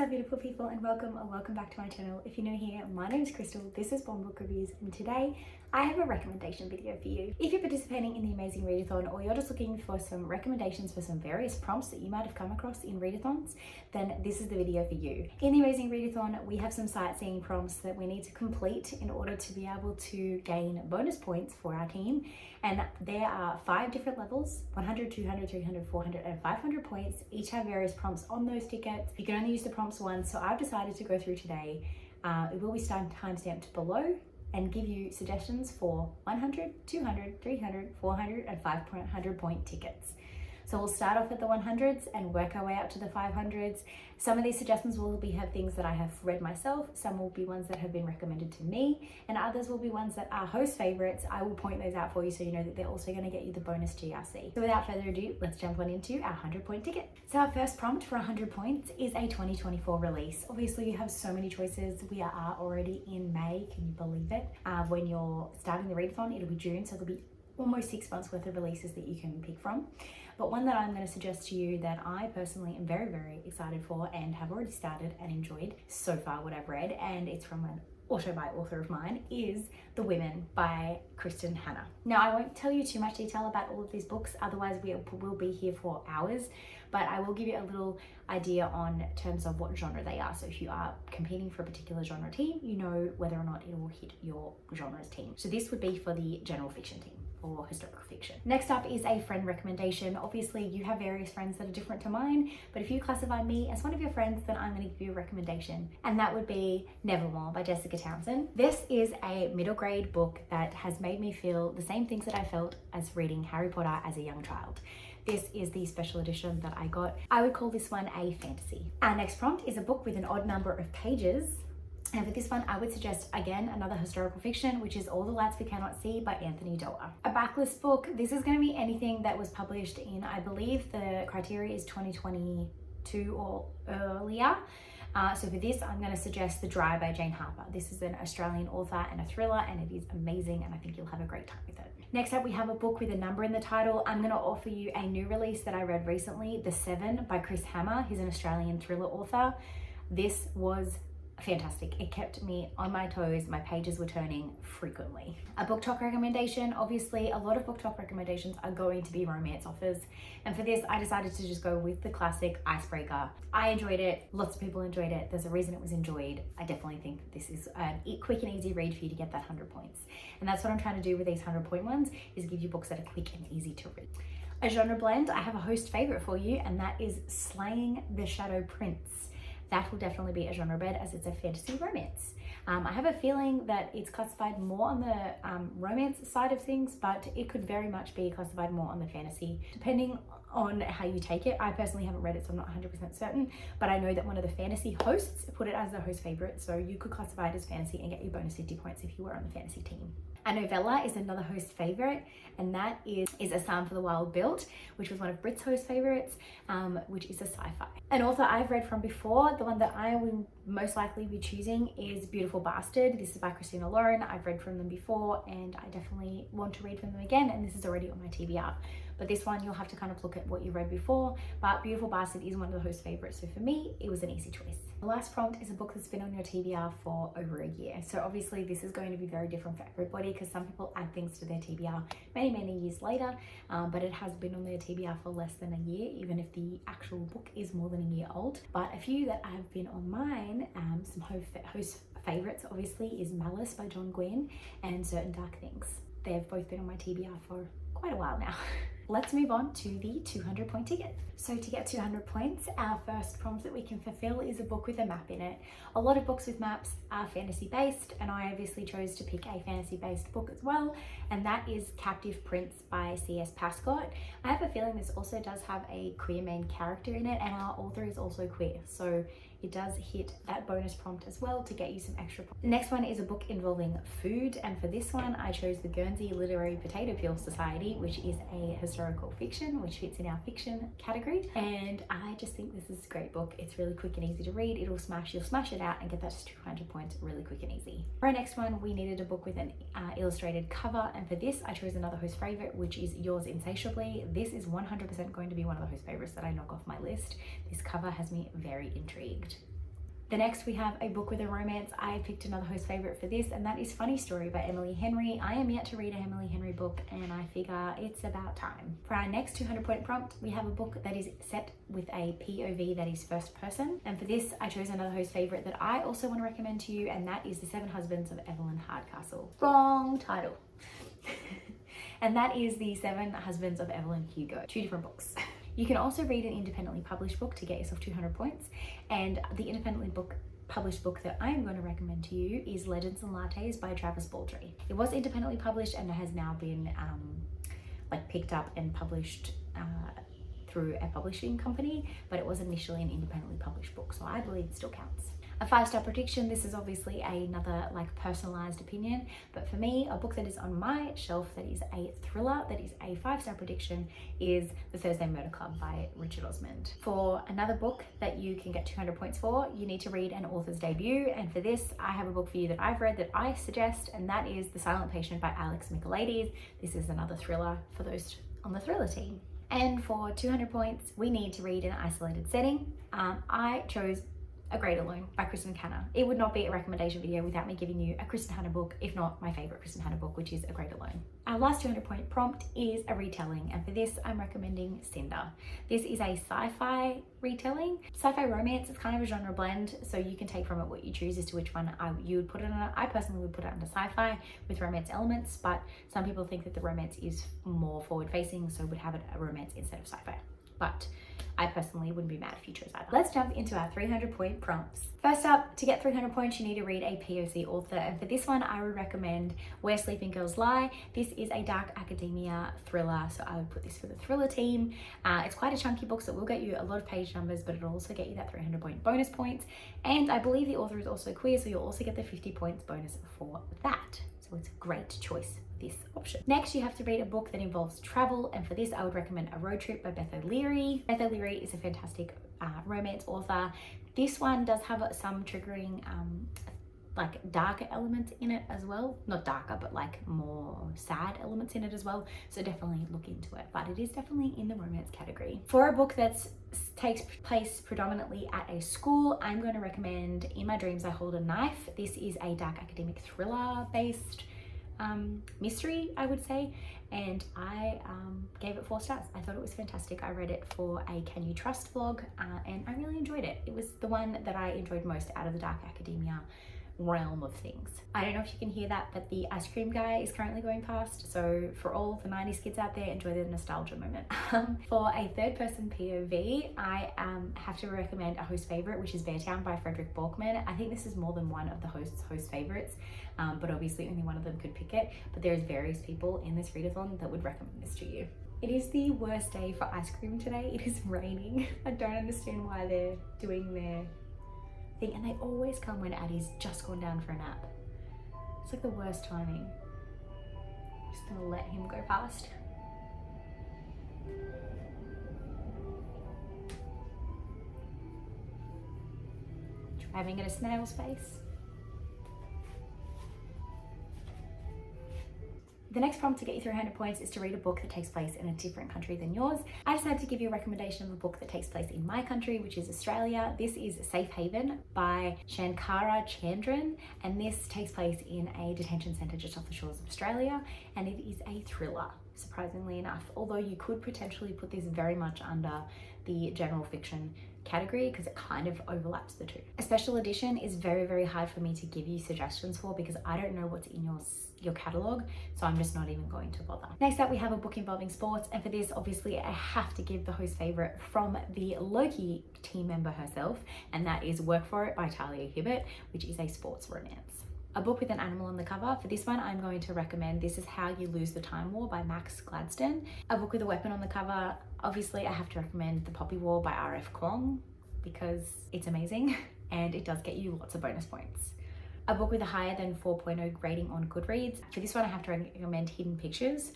What's up, beautiful people, and welcome back to my channel. If you're new here, my name is Crystal, this is Bomb Book Reviews, and today I have a recommendation video for you. If you're participating in the amazing Readathon, or you're just looking for some recommendations for some various prompts that you might have come across in Readathons, then this is the video for you. In the amazing Readathon, we have some sightseeing prompts that we need to complete in order to be able to gain bonus points for our team, and there are 5 different levels: 100, 200, 300, 400, and 500 points. Each have various prompts on those tickets. You can only use the prompts once, so I've decided to go through today. It will be time-stamped below and give you suggestions for 100, 200, 300, 400, and 500 point tickets. So we'll start off at the 100s and work our way up to the 500s. Some of these suggestions will have things that I have read myself, some will be ones that have been recommended to me, and others will be ones that are host favorites. I will point those out for you so you know that they're also going to get you the bonus GRC. So without further ado, let's jump on into our 100 point ticket. So our first prompt for 100 points is a 2024 release. Obviously you have so many choices. We are already in May, can you believe it? When you're starting the readathon, it'll be June, so there'll be almost 6 months worth of releases that you can pick from. But one that I'm going to suggest to you that I personally am very, very excited for and have already started and enjoyed so far what I've read, and it's from an author of mine, is The Women by Kristen Hanna. Now, I won't tell you too much detail about all of these books, otherwise we'll be here for hours, but I will give you a little idea on terms of what genre they are. So if you are competing for a particular genre team, you know whether or not it will hit your genre's team. So this would be for the general fiction team or historical fiction. Next up is a friend recommendation. Obviously you have various friends that are different to mine, but if you classify me as one of your friends, then I'm going to give you a recommendation, and that would be Nevermore by Jessica Townsend. This is a middle grade book that has made me feel the same things that I felt as reading Harry Potter as a young child. This is the special edition that I got. I would call this one a fantasy. Our next prompt is a book with an odd number of pages. And for this one, I would suggest, again, another historical fiction, which is All the Lights We Cannot See by Anthony Doerr. A backlist book. This is going to be anything that was published in, I believe the criteria is 2022 or earlier. So for this, I'm going to suggest The Dry by Jane Harper. This is an Australian author and a thriller, and it is amazing, and I think you'll have a great time with it. Next up, we have a book with a number in the title. I'm going to offer you a new release that I read recently, The Seven by Chris Hammer. He's an Australian thriller author. This was fantastic. It kept me on my toes. My pages were turning frequently. A book talk recommendation. Obviously, a lot of book talk recommendations are going to be romance offers, and for this, I decided to just go with the classic Icebreaker. I enjoyed it. Lots of people enjoyed it. There's a reason it was enjoyed. I definitely think that this is a quick and easy read for you to get that 100 points, and that's what I'm trying to do with these 100 point ones, is give you books that are quick and easy to read. A genre blend. I have a host favorite for you, and that is Slaying the Shadow Prince. That will definitely be a genre blend, as it's a fantasy romance. I have a feeling that it's classified more on the romance side of things, but it could very much be classified more on the fantasy, depending on how you take it. I personally haven't read it, so I'm not 100% certain, but I know that one of the fantasy hosts put it as their host favorite, so you could classify it as fantasy and get your bonus 50 points if you were on the fantasy team. A novella is another host favorite, and that is A Psalm for the Wild Built, which was one of Brit's host favorites, which is a sci-fi. An author I've read from before, the one that I will most likely be choosing, is Beautiful Bastard. This is by Christina Lauren. I've read from them before, and I definitely want to read from them again, and this is already on my TBR. But this one, you'll have to kind of look at what you read before, but Beautiful Bastard is one of the host favorites, so for me, it was an easy choice. The last prompt is a book that's been on your TBR for over a year. So obviously this is going to be very different for everybody, because some people add things to their TBR many years later, but it has been on their TBR for less than a year, even if the actual book is more than a year old. But a few that have been on mine, some host favorites obviously, is Malice by John Gwynne and Certain Dark Things. They've both been on my TBR for quite a while now. Let's move on to the 200 point ticket. So to get 200 points, our first prompt that we can fulfill is a book with a map in it. A lot of books with maps are fantasy based, and I obviously chose to pick a fantasy based book as well, and that is Captive Prince by C.S. Pascott. I have a feeling this also does have a queer main character in it, and our author is also queer, so it does hit that bonus prompt as well to get you some extra points. The next one is a book involving food, and for this one I chose the Guernsey Literary Potato Peel Society, which is a historical fiction, which fits in our fiction category, and I just think this is a great book. It's really quick and easy to read. You'll smash it out and get that to 200 points really quick and easy. For our next one, we needed a book with an illustrated cover, and for this I chose another host favorite, which is Yours Insatiably. This is 100% going to be one of the host favorites that I knock off my list. This cover has me very intrigued. The next we have a book with a romance. I picked another host favorite for this, and that is Funny Story by Emily Henry. I am yet to read a Emily Henry book, and I figure it's about time. For our next 200-point prompt, we have a book that is set with a POV that is first person. And for this, I chose another host favorite that I also want to recommend to you, and that is The Seven Husbands of Evelyn Hardcastle. Wrong title. And that is The Seven Husbands of Evelyn Hugo. 2 different books. You can also read an independently published book to get yourself 200 points. And the independently published book that I am going to recommend to you is Legends and Lattes by Travis Baldree. It was independently published and has now been picked up and published through a publishing company, but it was initially an independently published book, so I believe it still counts. A 5-star prediction. This is obviously another personalized opinion, but for me, a book that is on my shelf that is a thriller, that is a 5-star prediction, is The Thursday Murder Club by Richard Osman. For another book that you can get 200 points for, you need to read an author's debut, and for this, I have a book for you that I've read that I suggest, and that is The Silent Patient by Alex Michaelides. This is another thriller for those on the thriller team. And for 200 points, we need to read an isolated setting. I chose A Great Alone by Kristen Hanna. It would not be a recommendation video without me giving you a Kristen Hanna book, if not my favorite Kristen Hanna book, which is A Great Alone. Our last 200-point prompt is a retelling, and for this, I'm recommending Cinder. This is a sci-fi retelling. Sci-fi romance, it's kind of a genre blend, so you can take from it what you choose as to which one you would put it under. I personally would put it under sci-fi with romance elements, but some people think that the romance is more forward-facing, so would have it a romance instead of sci-fi. But I personally wouldn't be mad if you chose either. Let's jump into our 300-point prompts. First up, to get 300 points, you need to read a POC author. And for this one, I would recommend Where Sleeping Girls Lie. This is a dark academia thriller, so I would put this for the thriller team. It's quite a chunky book, so it will get you a lot of page numbers, but it'll also get you that 300-point bonus points. And I believe the author is also queer, so you'll also get the 50 points bonus for that. So it's a great choice, this option. Next, you have to read a book that involves travel, and for this I would recommend A Road Trip by Beth O'Leary. Beth O'Leary is a fantastic romance author. This one does have some triggering darker elements in it as well. Not darker, but more sad elements in it as well, so definitely look into it, but it is definitely in the romance category. For a book that takes place predominantly at a school, I'm going to recommend In My Dreams I Hold a Knife. This is a dark academic thriller based mystery, I would say, and I gave it 4 stars. I thought it was fantastic. I read it for a Can You Trust vlog, and I really enjoyed it. It was the one that I enjoyed most out of the dark academia realm of things. I don't know if you can hear that, but the ice cream guy is currently going past, so for all the 90s kids out there, enjoy the nostalgia moment. For a 3rd-person POV, I have to recommend a host favorite, which is Beartown by Frederick Borkman. I think this is more than one of the host favorites, but obviously only one of them could pick it, but there's various people in this readathon that would recommend this to you. It is the worst day for ice cream today. It is raining. I don't understand why they're doing their thing, and they always come when Addie's just gone down for a nap. It's the worst timing. Just gonna let him go past. Driving at a snail's pace. The next prompt to get you 300 points is to read a book that takes place in a different country than yours. I decided to give you a recommendation of a book that takes place in my country, which is Australia. This is Safe Haven by Shankara Chandran, and this takes place in a detention centre just off the shores of Australia, and it is a thriller, surprisingly enough, although you could potentially put this very much under the general fiction category because it kind of overlaps the two. A special edition is very, very hard for me to give you suggestions for because I don't know what's in your catalogue, so I'm just not even going to bother. Next up, we have a book involving sports, and for this, obviously, I have to give the host favourite from the Loki team member herself, and that is Work For It by Talia Hibbert, which is a sports romance. A book with an animal on the cover. For this one, I'm going to recommend This Is How You Lose the Time War by Max Gladstone. A book with a weapon on the cover. Obviously, I have to recommend The Poppy War by R.F. Kuang because it's amazing and it does get you lots of bonus points. A book with a higher than 4.0 rating on Goodreads. For this one, I have to recommend Hidden Pictures.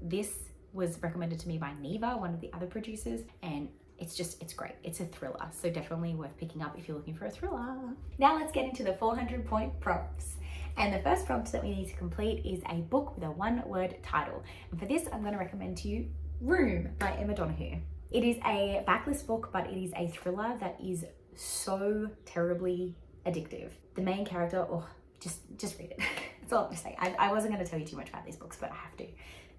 This was recommended to me by Neva, one of the other producers, and it's great. It's a thriller, so definitely worth picking up if you're looking for a thriller. Now let's get into the 400-point prompts. And the first prompt that we need to complete is a book with a 1-word title. And for this, I'm going to recommend to you Room by Emma Donoghue. It is a backlist book, but it is a thriller that is so terribly addictive. The main character, oh, just read it. That's all I'm gonna say. I wasn't gonna tell you too much about these books, but I have to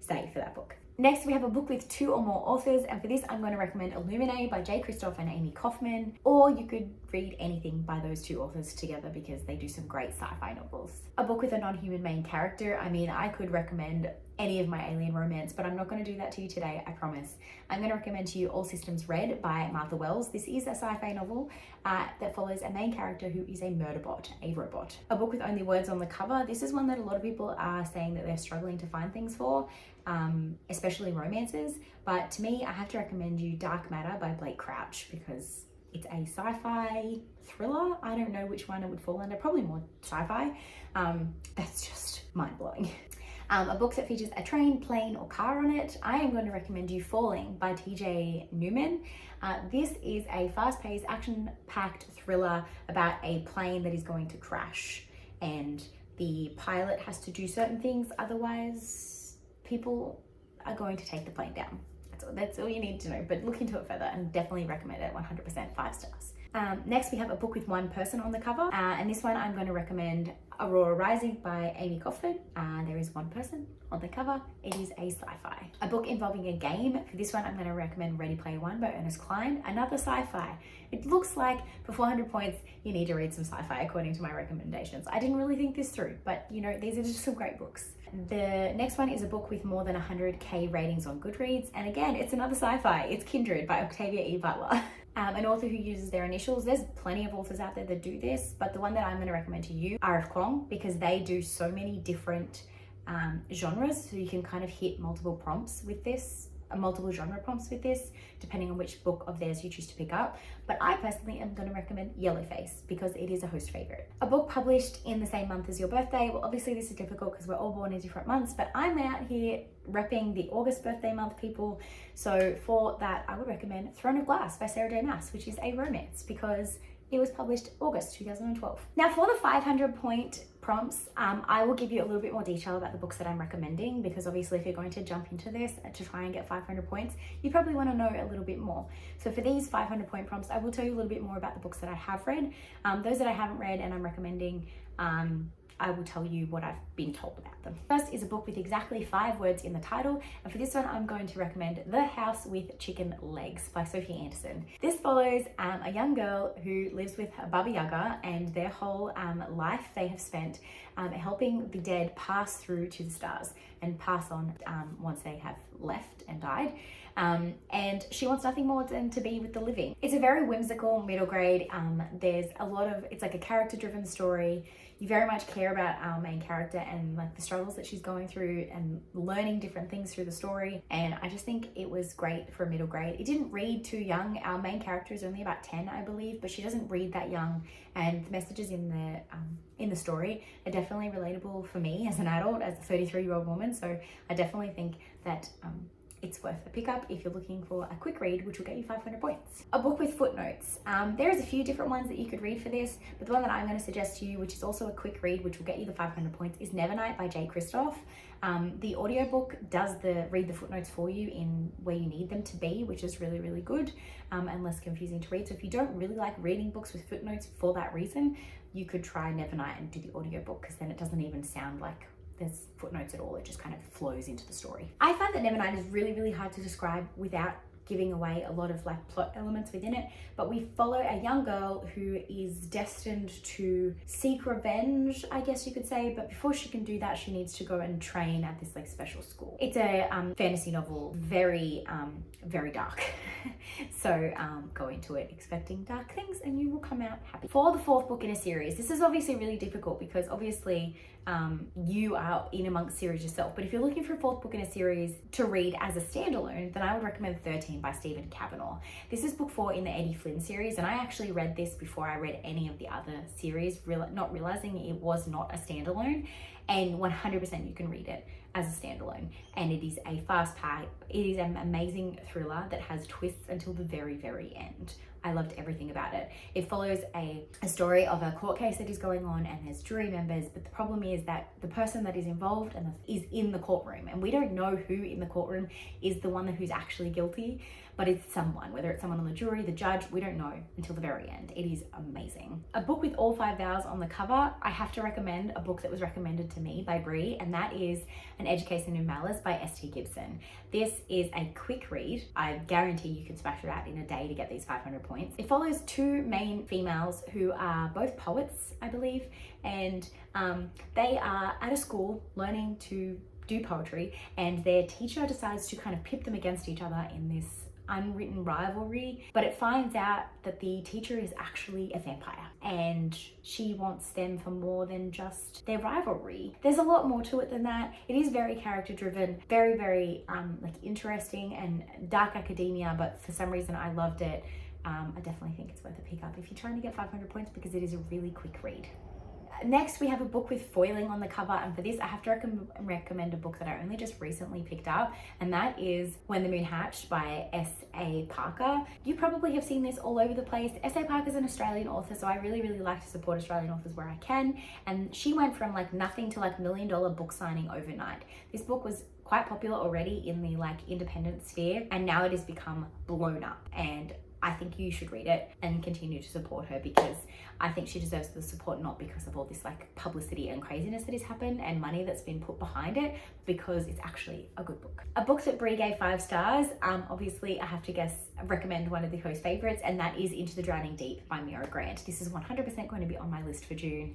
say for that book. Next, we have a book with 2 or more authors, and for this, I'm going to recommend Illuminae by J. Kristoff and Amy Kaufman, or you could read anything by those 2 authors together because they do some great sci-fi novels. A book with a non-human main character, I mean, I could recommend any of my alien romance, but I'm not going to do that to you today, I promise. I'm going to recommend to you All Systems Red by Martha Wells. This is a sci-fi novel that follows a main character who is a murder bot, a robot. A book with only words on the cover. This is one that a lot of people are saying that they're struggling to find things for, especially romances. But to me, I have to recommend you Dark Matter by Blake Crouch because it's a sci-fi thriller. I don't know which one it would fall under, probably more sci-fi. That's just mind-blowing. A book that features a train, plane, or car on it, I am going to recommend you Falling by TJ Newman. This is a fast-paced, action-packed thriller about a plane that is going to crash, and the pilot has to do certain things, otherwise people are going to take the plane down. That's all you need to know, but look into it further and definitely recommend it, 100% 5 stars. Next, we have a book with 1 person on the cover, and this one I'm going to recommend Aurora Rising by Amy Kaufman. There is 1 person on the cover. It is a sci-fi. A book involving a game. For this one, I'm going to recommend Ready Player One by Ernest Cline, another sci-fi. It looks like for 400 points, you need to read some sci-fi according to my recommendations. I didn't really think this through, but you know, these are just some great books. The next one is a book with more than 100k ratings on Goodreads, and again, it's another sci-fi. It's Kindred by Octavia E. Butler. An author who uses their initials. There's plenty of authors out there that do this, but the one that I'm going to recommend to you, R.F. Kuang, because they do so many different genres, so you can kind of hit multiple prompts with this, multiple genre prompts with this, depending on which book of theirs you choose to pick up. But I personally am going to recommend Yellowface because it is a host favorite. A book published in the same month as your birthday. Well, obviously this is difficult because we're all born in different months, but I'm out here repping the August birthday month people. So for that, I would recommend Throne of Glass by Sarah J. Maas, which is a romance because it was published August 2012. Now for the 500 point prompts, I will give you a little bit more detail about the books that I'm recommending because obviously if you're going to jump into this to try and get 500 points, you probably want to know a little bit more. So for these 500 point prompts, I will tell you a little bit more about the books that I have read. Those that I haven't read and I'm recommending, I will tell you what I've been told about them. First is a book with exactly 5 words in the title, and for this one I'm going to recommend The House with Chicken Legs by Sophie Anderson. This follows a young girl who lives with a Baba Yaga, and their whole life they have spent helping the dead pass through to the stars and pass on once they have left and died. And she wants nothing more than to be with the living. It's a very whimsical middle grade. There's a lot of, it's like a character driven story. You very much care about our main character and like the struggles that she's going through and learning different things through the story. And I just think it was great for a middle grade. It didn't read too young. Our main character is only about 10, I believe, but she doesn't read that young. And the messages in the story are definitely relatable for me as an adult, as a 33-year-old woman. So I definitely think that it's worth a pickup if you're looking for a quick read, which will get you 500 points. A book with footnotes. There's a few different ones that you could read for this, but the one that I'm going to suggest to you, which is also a quick read, which will get you the 500 points, is Nevernight by J. Kristoff. The audiobook does read the footnotes for you in where you need them to be, which is really, really good and less confusing to read. So if you don't really like reading books with footnotes for that reason, you could try Nevernight and do the audiobook because then it doesn't even sound like there's footnotes at all. It just kind of flows into the story. I find that Nevernight is really, really hard to describe without giving away a lot of like plot elements within it, but we follow a young girl who is destined to seek revenge, I guess you could say, but before she can do that, she needs to go and train at this like special school. It's a fantasy novel, very, very dark. So go into it expecting dark things and you will come out happy. For the 4th book in a series, this is obviously really difficult because obviously you are in amongst series yourself, but if you're looking for a 4th book in a series to read as a standalone, then I would recommend 13 by Stephen Kavanaugh. This is book 4 in the Eddie Flynn series, and I actually read this before I read any of the other series, not realizing it was not a standalone, and 100% you can read it as a standalone. And it is a it is an amazing thriller that has twists until the very, very end. I loved everything about it. It follows a story of a court case that is going on and there's jury members, but the problem is that the person that is involved and is in the courtroom, and we don't know who in the courtroom is the one who's actually guilty, but it's someone, whether it's someone on the jury, the judge, we don't know until the very end. It is amazing. A book with all 5 vowels on the cover. I have to recommend a book that was recommended to me by Brie, and that is An Education in Malice by S.T. Gibson. This is a quick read. I guarantee you can smash it out in a day to get these 500 points. It follows two main females who are both poets, I believe, and they are at a school learning to do poetry, and their teacher decides to kind of pit them against each other in this unwritten rivalry, but it finds out that the teacher is actually a vampire and she wants them for more than just their rivalry. There's a lot more to it than that. It is very character driven, very like interesting and dark academia, but for some reason I loved it. I definitely think it's worth a pick up if you're trying to get 500 points because it is a really quick read. Next, we have a book with foiling on the cover, and for this I have to recommend a book that I only just recently picked up, and that is When the Moon Hatched by S.A. Parker. You probably have seen this all over the place. S.A. Parker is an Australian author, so I really like to support Australian authors where I can, and she went from like nothing to like $1 million book signing overnight. This book was quite popular already in the like independent sphere, and now it has become blown up, and I think you should read it and continue to support her because I think she deserves the support, not because of all this like publicity and craziness that has happened and money that's been put behind it, because it's actually a good book. A book that Brie gave 5 stars. Obviously I have to recommend one of the host favorites, and that is Into the Drowning Deep by Mira Grant. This is 100% going to be on my list for June.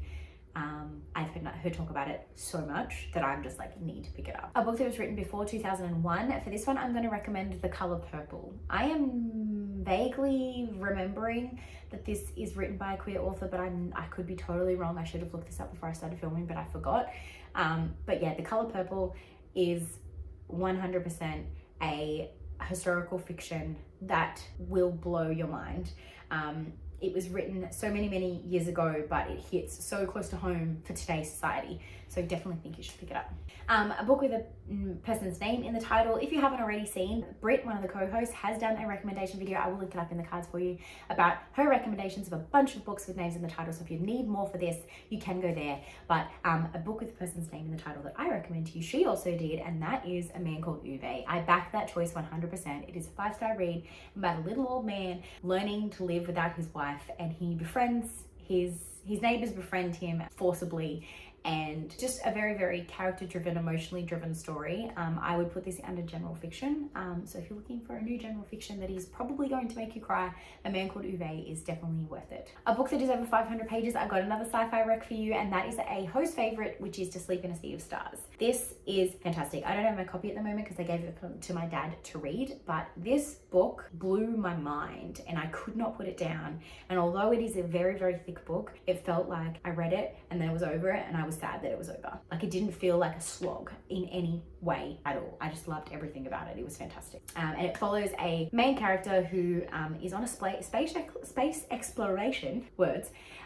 I've heard her talk about it so much that I'm just like need to pick it up. A book that was written before 2001. For this one, I'm going to recommend The Color Purple. I am vaguely remembering that this is written by a queer author, but I could be totally wrong. I should have looked this up before I started filming, but I forgot. But yeah, The Color Purple is 100% a historical fiction that will blow your mind. It was written so many years ago, but it hits so close to home for today's society. So definitely think you should pick it up. A book with a person's name in the title. If you haven't already seen, Britt, one of the co-hosts, has done a recommendation video. I will link it up in the cards for you about her recommendations of a bunch of books with names in the title. So if you need more for this, you can go there. But a book with a person's name in the title that I recommend to you, she also did, and that is A Man Called Uwe. I back that choice 100%. It is a 5-star read about a little old man learning to live without his wife, and he befriends his neighbors befriend him forcibly, and just a very character driven, emotionally driven story. I would put this under general fiction. So if you're looking for a new general fiction that is probably going to make you cry, A Man Called Uwe is definitely worth it. A book that is over 500 pages, I've got another sci-fi rec for you, and that is a host favorite, which is To Sleep in a Sea of Stars. This is fantastic. I don't have my copy at the moment because I gave it to my dad to read, but this book blew my mind and I could not put it down. And although it is a very thick book, it felt like I read it and then it was over it and I was sad that it was over. Like, it didn't feel like a slog in any way at all. I just loved everything about it. It was fantastic. And it follows a main character who is on a space exploration,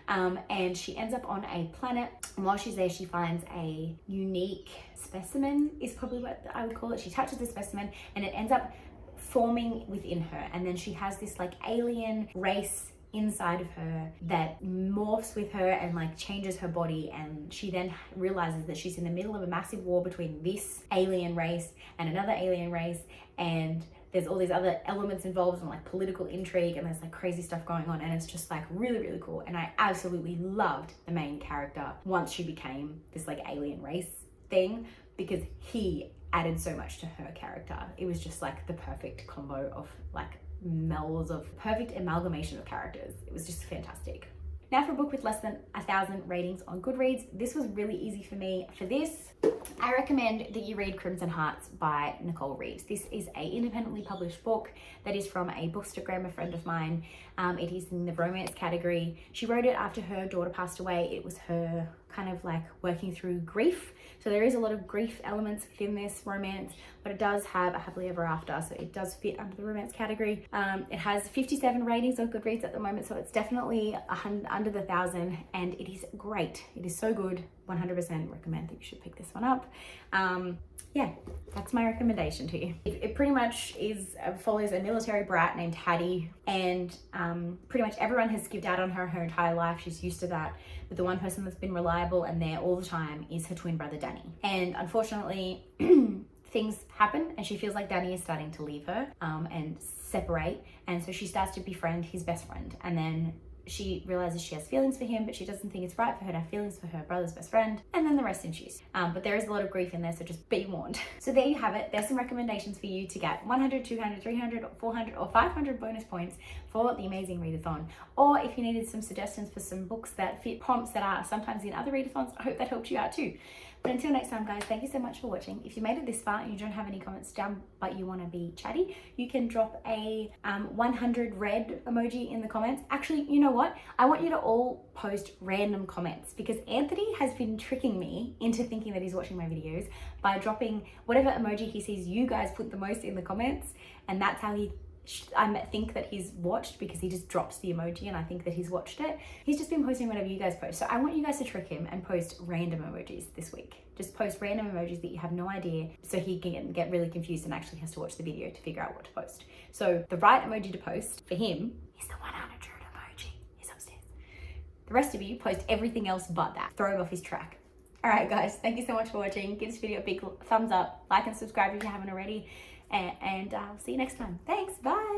and she ends up on a planet, and while she's there she finds a unique specimen, is probably what I would call it. She touches the specimen and it ends up forming within her, and then she has this like alien race inside of her that morphs with her and like changes her body, and she then realizes that she's in the middle of a massive war between this alien race and another alien race, and there's all these other elements involved and like political intrigue, and there's like crazy stuff going on, and it's just like really cool. And I absolutely loved the main character once she became this like alien race thing, because he added so much to her character. It was just like the perfect combo of like melds of perfect amalgamation of characters. It was just fantastic. Now for a book with less than 1,000 ratings on Goodreads. This was really easy for me. For this, I recommend that you read Crimson Hearts by Nicole Reeves. This is a independently published book that is from a bookstagrammer friend of mine. It is in the romance category. She wrote it after her daughter passed away. It was her kind of like working through grief. So there is a lot of grief elements within this romance, but it does have a happily ever after, so it does fit under the romance category. It has 57 ratings on Goodreads at the moment, so it's definitely under the 1,000, and it is great. It is so good. 100% recommend that you should pick this one up. Yeah, that's my recommendation to you. It pretty much follows a military brat named Hattie, and pretty much everyone has skipped out on her entire life. She's used to that, but the one person that's been reliable and there all the time is her twin brother Danny. And unfortunately, things happen and she feels like Danny is starting to leave her and separate, and so she starts to befriend his best friend, and then she realizes she has feelings for him, but she doesn't think it's right for her to have feelings for her brother's best friend, and then the rest ensues. But there is a lot of grief in there, so just be warned. So there you have it. There's some recommendations for you to get 100, 200, 300, 400, or 500 bonus points for the Amazing Readathon. Or if you needed some suggestions for some books that fit prompts that are sometimes in other readathons, I hope that helped you out too. But until next time, guys, thank you so much for watching. If you made it this far and you don't have any comments down, but you want to be chatty, you can drop a 100 red emoji in the comments. Actually, you know what? I want you to all post random comments, because Anthony has been tricking me into thinking that he's watching my videos by dropping whatever emoji he sees you guys put the most in the comments, and that's how I think that he's watched, because he just drops the emoji and I think that he's watched it. He's just been posting whatever you guys post. So I want you guys to trick him and post random emojis this week. Just post random emojis that you have no idea, so he can get really confused and actually has to watch the video to figure out what to post. So the right emoji to post for him is the 100 emoji. He's upstairs. The rest of you post everything else but that. Throw him off his track. All right, guys, thank you so much for watching. Give this video a big thumbs up, like and subscribe if you haven't already. And I'll see you next time. Thanks, bye.